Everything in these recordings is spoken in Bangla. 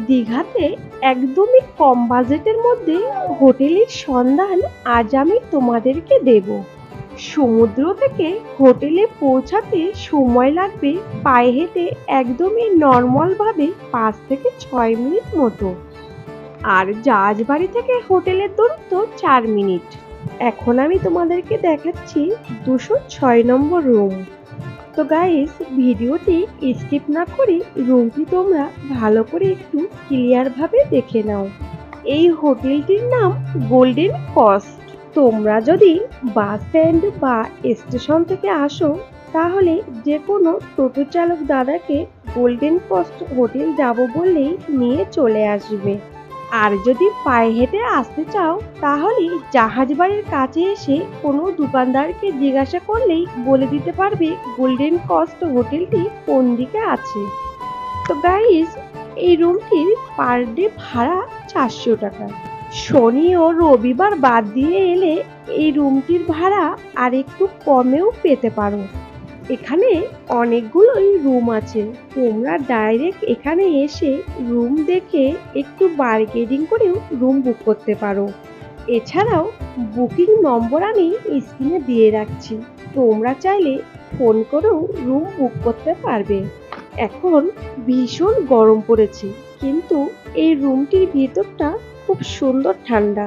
দীঘাতে একদমই কম বাজেটের মধ্যে হোটেলের সন্ধান আজ আমি তোমাদেরকে দেব। সমুদ্র থেকে হোটেলে পৌঁছাতে সময় লাগবে পায়ে হেঁটে একদমই নর্মালভাবে 5 থেকে 6 মিনিট মতো। আর জাহাজবাড়ি থেকে হোটেলের দূরত্ব 4 মিনিট। এখন আমি তোমাদেরকে দেখাচ্ছি 206 নম্বর রুম। তো গাইস, ভিডিওটি স্কিপ না করে রুমটি তোমরা ভালো করে একটু ক্লিয়ার ভাবে দেখে নাও। এই হোটেলটির নাম গোল্ডেন কস্ট। তোমরা যদি বাস স্ট্যান্ড বা স্টেশন থেকে আসো তাহলে যে কোনো টোটো চালক দাদাকে গোল্ডেন কস্ট হোটেল যাব বললেই নিয়ে চলে আসবে। আর যদি পায়ে হেঁটে আসতে চাও তাহলে জাহাজবাড়ির কাছে এসে কোনো দোকানদারকে জিজ্ঞাসা করলেই বলে দিতে পারবে গোল্ডেন কস্ট হোটেলটি কোন দিকে আছে। তো গাইস, এই রুমটির পার ডে ভাড়া 400 টাকা। শনি ও রবিবার বাদ দিয়ে এলে এই রুমটির ভাড়া আর একটু কমেও পেতে পারো। এখানে অনেকগুলোই রুম আছে, তোমরা ডাইরেক্ট এখানে এসে রুম দেখে একটু বার্গেনিং করেও রুম বুক করতে পারো। এছাড়াও বুকিং নম্বর আমি স্ক্রিনে দিয়ে রাখছি, তোমরা চাইলে ফোন করেও রুম বুক করতে পারবে। এখন ভীষণ গরম পড়েছে, কিন্তু এই রুমটির ভিতরটা খুব সুন্দর ঠান্ডা,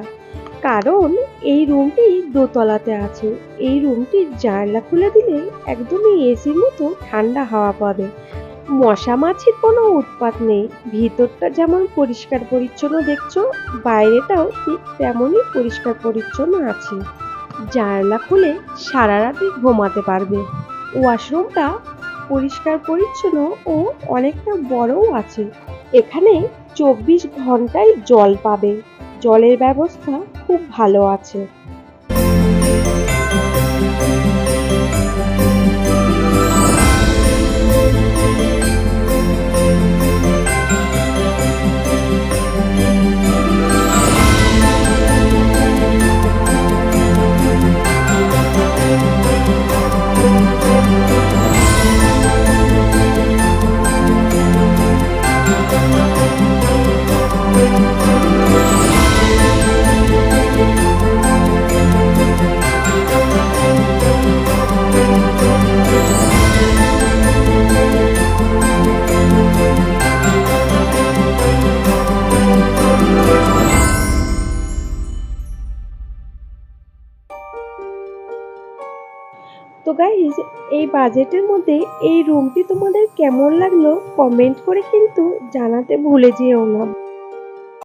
কারণ এই রুমটি দোতলাতে আছে। এই রুমটির জানলা খুলে দিলে একদমই এসির মতো ঠান্ডা হাওয়া পাবে। মশা মাছির কোনো উৎপাত নেই। ভিতরটা যেমন পরিষ্কার পরিচ্ছন্ন দেখছো, বাইরেটাও ঠিক তেমনই পরিষ্কার পরিচ্ছন্ন আছে। জানলা খুলে সারা রাতে ঘুমাতে পারবে। ওয়াশরুমটা পরিষ্কার পরিচ্ছন্ন ও অনেকটা বড়ও আছে। এখানে 24 ঘন্টাই জল পাবে, জলের ব্যবস্থা খুব ভালো আছে। তো গাইজ, এই বাজেটের মধ্যে এই রুমটি তোমাদের কেমন লাগলো কমেন্ট করে কিন্তু জানাতে ভুলে যেও না।